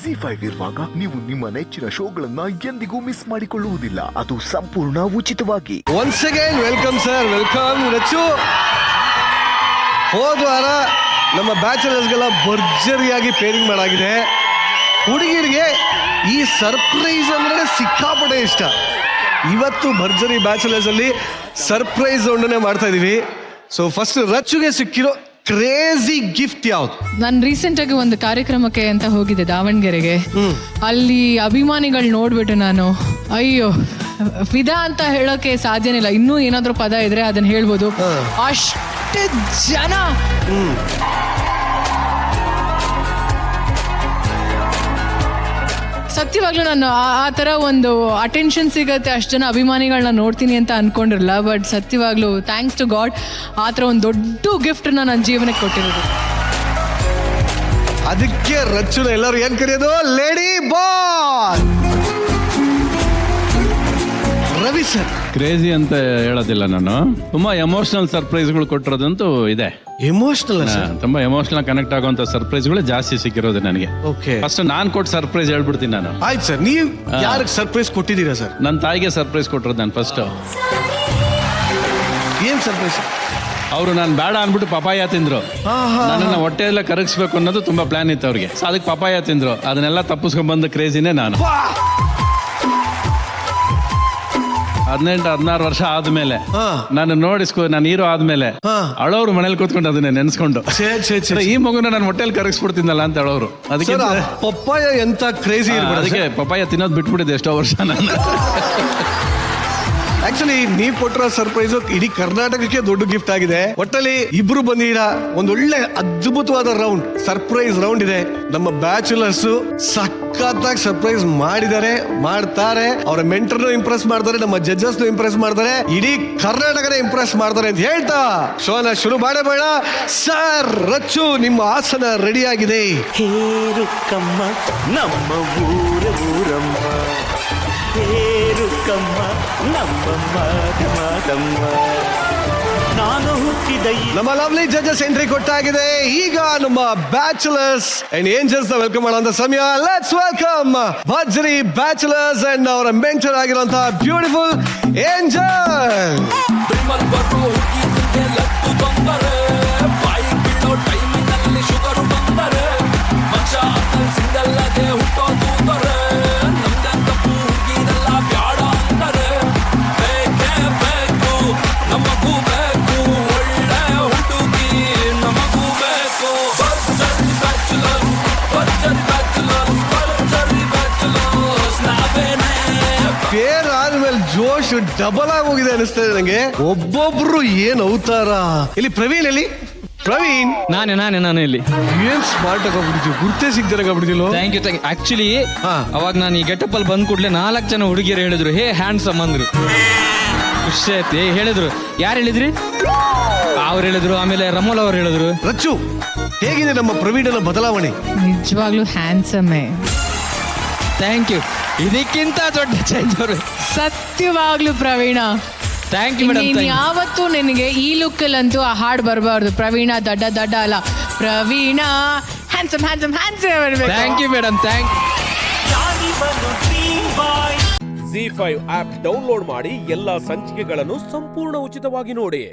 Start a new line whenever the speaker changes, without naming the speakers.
ZEE5 ಇರುವಾಗ ನೀವು ನಿಮ್ಮ ನೆಚ್ಚಿನ ಶೋಗಳನ್ನ ಎಂದಿಗೂ ಮಿಸ್ ಮಾಡಿಕೊಳ್ಳುವುದಿಲ್ಲ. ಅದು ಸಂಪೂರ್ಣ ಉಚಿತವಾಗಿ.
Once again welcome sir, welcome Rachchu. ಹೋದ ವಾರ ನಮ್ಮ ಬ್ಯಾಚಲರ್ಸ್ಗೆಲ್ಲ ಭರ್ಜರಿಯಾಗಿ ಪೇರಿಂಗ್ ಮಾಡಾಗಿದೆ. ಹುಡುಗಿರಿಗೆ ಈ ಸರ್ಪ್ರೈಸ್ ಅಂದ್ರೆ ಸಿಕ್ಕಾಪಟ್ಟೆ ಇಷ್ಟ. ಇವತ್ತು ಭರ್ಜರಿ ಬ್ಯಾಚಲರ್ಸ್ ಅಲ್ಲಿ ಸರ್ಪ್ರೈಸ್ ರೌಂಡನ್ನೇ ಮಾಡ್ತಾ ಇದೀವಿ. ಸೊ ಫಸ್ಟ್ ರಚ್ಚುಗೆ ಸಿಕ್ಕಿರೋ ಕ್ರೇಜಿ ಗಿಫ್ಟ್ ಯಾವ್ದು?
ನಾನು ರೀಸೆಂಟ್ ಆಗಿ ಒಂದು ಕಾರ್ಯಕ್ರಮಕ್ಕೆ ಅಂತ ಹೋಗಿದ್ದೆ ದಾವಣಗೆರೆಗೆ. ಅಲ್ಲಿ ಅಭಿಮಾನಿಗಳು ನೋಡ್ಬಿಟ್ಟು ನಾನು ಅಯ್ಯೋ ಫಿದಾ ಅಂತ ಹೇಳೋಕೆ ಸಾಧ್ಯನೇ ಇಲ್ಲ. ಇನ್ನೂ ಏನಾದ್ರೂ ಪದ ಇದ್ರೆ ಅದನ್ನ ಹೇಳ್ಬೋದು. ಅಷ್ಟು ಜನ ಸತ್ಯವಾಗ್ಲೂ ನಾನು ಆ ಥರ ಒಂದು ಅಟೆನ್ಷನ್ ಸಿಗತ್ತೆ, ಅಷ್ಟು ಜನ ಅಭಿಮಾನಿಗಳನ್ನ ನೋಡ್ತೀನಿ ಅಂತ ಅನ್ಕೊಂಡಿರಲ್ಲ. ಬಟ್ ಸತ್ಯವಾಗ್ಲೂ ಥ್ಯಾಂಕ್ಸ್ ಟು ಗಾಡ್ ಆ ಥರ ಒಂದು ದೊಡ್ಡ ಗಿಫ್ಟ್ನ ನನ್ನ ಜೀವನಕ್ಕೆ ಕೊಟ್ಟಿರೋದು.
ಅದಕ್ಕೆ ರಚ್ಚುನ ಎಲ್ಲರೂ ಏನ್ ಕರೆಯೋದು? ಲೇಡಿ ಬಾಯ್. ರವಿ ಸರ್
ಕ್ರೇಜಿ ಅಂತ ಹೇಳೋದಿಲ್ಲ, ನಾನು ತುಂಬಾ ಎಮೋಷನಲ್ ಸರ್ಪ್ರೈಸ್ಗಳು ಕೊಟ್ಟಿರೋದಂತೂ ಇದೆ.
ಎಮೋಷನಲ್
ತುಂಬಾ ಎಮೋಷನಲ್ ಕನೆಕ್ಟ್ ಆಗುವಂತ ಸರ್ಪ್ರೈಸ್ಗಳು ಜಾಸ್ತಿ ಸಿಕ್ಕಿರೋದು ನನಗೆ.
ಓಕೆ,
ಫಸ್ಟ್ ನಾನ್ ಕೊಟ್ಟು ಸರ್ಪ್ರೈಸ್ ಹೇಳ್ಬಿಡ್ತೀನಿ ನಾನು.
ಆಯ್ತು ಸರ್, ನೀವು ಯಾರಿಗೆ ಸರ್ಪ್ರೈಸ್ ಕೊಟ್ಟಿದ್ದೀರಾ ಸರ್?
ನನ್ನ ತಾಯಿಗೆ ಸರ್ಪ್ರೈಸ್ ಕೊಟ್ಟಿರೋದು ನಾನು ಫಸ್ಟ್.
ಏನ್ ಸರ್ಪ್ರೈಸ್?
ಅವರು ನಾನು ಬೇಡ ಅನ್ಬಿಟ್ಟು ಪಪಾಯ ತಿಂದ್ರು. ನನ್ನನ್ನು ಹೊಟ್ಟೆ ಎಲ್ಲ ಕರಗಿಸ್ಬೇಕು ಅನ್ನೋದು ತುಂಬಾ ಪ್ಲಾನ್ ಇತ್ತು ಅವ್ರಿಗೆ. ಸೊ ಅದಕ್ಕೆ ಪಪಾಯ ತಿಂದ್ರು. ಅದನ್ನೆಲ್ಲ ತಪ್ಪಿಸ್ಕೊಂಡ್ ಬಂದ ಕ್ರೇಜಿನೇ ನಾನು. 18-16 ವರ್ಷ ಆದ್ಮೇಲೆ ನಾನು ನಾನು ಹೀರೋ ಆದ್ಮೇಲೆ ಅಳೋರು ಮನೇಲಿ ಕೂತ್ಕೊಂಡು ಅದನ್ನೇ ನೆನ್ಸ್ಕೊಂಡು ಈ ಮಗುನ ನಾನು ಹೊಟ್ಟೆಲ್ ಕರಗಿಸ್ಬಿಡ್ತೀನಲ್ಲ ಅಂತ ಹೇಳೋರು. ಅದಕ್ಕೆ
ಪಪ್ಪಾಯ ಎಂತ ಕ್ರೇಜಿ ಇರ್ಬೋದು.
ಅದಕ್ಕೆ ಪಪಾಯ ತಿನ್ನೋದು ಬಿಟ್ಬಿಟ್ಟಿದೆ ಎಷ್ಟೋ ವರ್ಷ ನಾನು.
ಆಕ್ಚುಲಿ ನೀವು ಕೊಟ್ಟಿರೋ ಸರ್ಪ್ರೈಸ್ ಇಡೀ ಕರ್ನಾಟಕಕ್ಕೆ ದೊಡ್ಡ ಗಿಫ್ಟ್ ಆಗಿದೆ. ಒಟ್ಟಲ್ಲಿ ಇಬ್ರು ಬಂದಿರಾ, ಒಂದೊಳ್ಳೆ ಅದ್ಭುತವಾದ ರೌಂಡ್, ಸರ್ಪ್ರೈಸ್ ರೌಂಡ್ ಇದೆ. ನಮ್ಮ ಬ್ಯಾಚುಲರ್ಸ್ ಸಖತ್ತಾಗಿ ಸರ್ಪ್ರೈಸ್ ಮಾಡ್ತಾರೆ. ಅವರ ಮೆಂಟರ್ನು ಇಂಪ್ರೆಸ್ ಮಾಡ್ತಾರೆ, ನಮ್ಮ ಜಡ್ಜಸ್ ಇಂಪ್ರೆಸ್ ಮಾಡ್ತಾರೆ, ಇಡೀ ಕರ್ನಾಟಕನೇ ಇಂಪ್ರೆಸ್ ಮಾಡ್ತಾರೆ ಅಂತ ಹೇಳ್ತಾ ಶೋನ ಶುರು ಮಾಡಬೇಡ. ಸರ್ ರಚ್ಚು, ನಿಮ್ಮ ಆಸನ ರೆಡಿ ಆಗಿದೆ.
ಹೇರುಕಮ್ಮ ನಮ್ಮ ಊರಮ್ಮ, ಹೇರುಕಮ್ಮ ನಮ್ಮ ಮಾತಮ್ಮ, ನಾನು ಹುಟ್ಟಿದ
ನಮ್ಮ ಲವ್ಲಿ ಜಡ್ಜಸ್ ಎಂಟ್ರಿ ಕೊಟ್ಟಾಗಿದೆ. ಈಗ ನಮ್ಮ ಬ್ಯಾಚುಲರ್ಸ್ ಅಂಡ್ ಏಂಜಲ್ಸ್ ನ ವೆಲ್ಕಮ್ ಮಾಡುವಂತ ಸಮಯ. ಲೆಟ್ಸ್ ವೆಲ್ಕಮ್ ಭರ್ಜರಿ ಬ್ಯಾಚುಲರ್ಸ್ ಅಂಡ್ ಅವರ ಮೆಂಟರ್ ಆಗಿರುವಂತಹ ಬ್ಯೂಟಿಫುಲ್ ಏಂಜಲ್. ಜೋಶ್ ಡಬಲ್ ಆಗಿ ಹೋಗಿದೆ ಅನಿಸ್ತದೆ ನಂಗೆ. ಒಬ್ಬೊಬ್ರು ಏನ್ ಅವತಾರ. ಇಲ್ಲಿ ಪ್ರವೀಣ್, ಎಲ್ಲಿ ಪ್ರವೀಣ್?
ನಾನು ಇಲ್ಲಿ
ಏನ್ ಸ್ಮಾರ್ಟ್ ಆಗೋಗ್ಬಿಟ್ಟಿದ್ವಿ, ಗುರ್ತೇ ಸಿಗ್ದಾರಾಗ್ಬಿಟ್ಟಿದ್ದಿಲ್ಲ.
Thank you. ಆಕ್ಚುಲಿ ಅವಾಗ ನಾನು ಈ ಗೆಟಪ್ ಅಲ್ಲಿ ಬಂದ್ ಕೂಡಲೇ 4 ಜನ ಹುಡುಗಿಯರು ಹೇಳಿದ್ರು, ಹೇ ಹ್ಯಾಂಡ್ಸಮ್ ಅಂದ್ರು. ಖುಷಿ ಆಯ್ತು. ಹೇಳಿದ್ರು, ಯಾರು ಹೇಳಿದ್ರಿ? ಅವ್ರು ಹೇಳಿದ್ರು. ಆಮೇಲೆ ರಮೋಲ್ ಅವ್ರು ಹೇಳಿದ್ರು.
ರಚ್ಚು, ಹೇಗಿದೆ ನಮ್ಮ ಪ್ರವೀಣನ ಬದಲಾವಣೆ?
ನಿಜವಾಗ್ಲೂ ಹ್ಯಾಂಡ್ಸಮ್ಮೇ.
Thank you. ಇದಕ್ಕಿಂತ ದೊಡ್ಡ ಚೇಂಜ್ ಅವರು.
ಸತ್ಯವಾಗ್ಲೂ ಪ್ರವೀಣ,
ಥ್ಯಾಂಕ್ ಯು ಮೇಡಮ್.
ಯಾವತ್ತೂ ನಿನಗೆ ಈ ಲುಕ್ ಅಲ್ಲಂತೂ ಆ ಹಾಡು ಬರಬಾರ್ದು. ಪ್ರವೀಣ ದಡ್ಡ ಅಲ್ಲ, Praveena handsome handsome handsome.
Thank you madam, thank
ZEE5 app download ಮಾಡಿ ಎಲ್ಲಾ ಸಂಚಿಕೆಗಳನ್ನು ಸಂಪೂರ್ಣ ಉಚಿತವಾಗಿ ನೋಡಿ.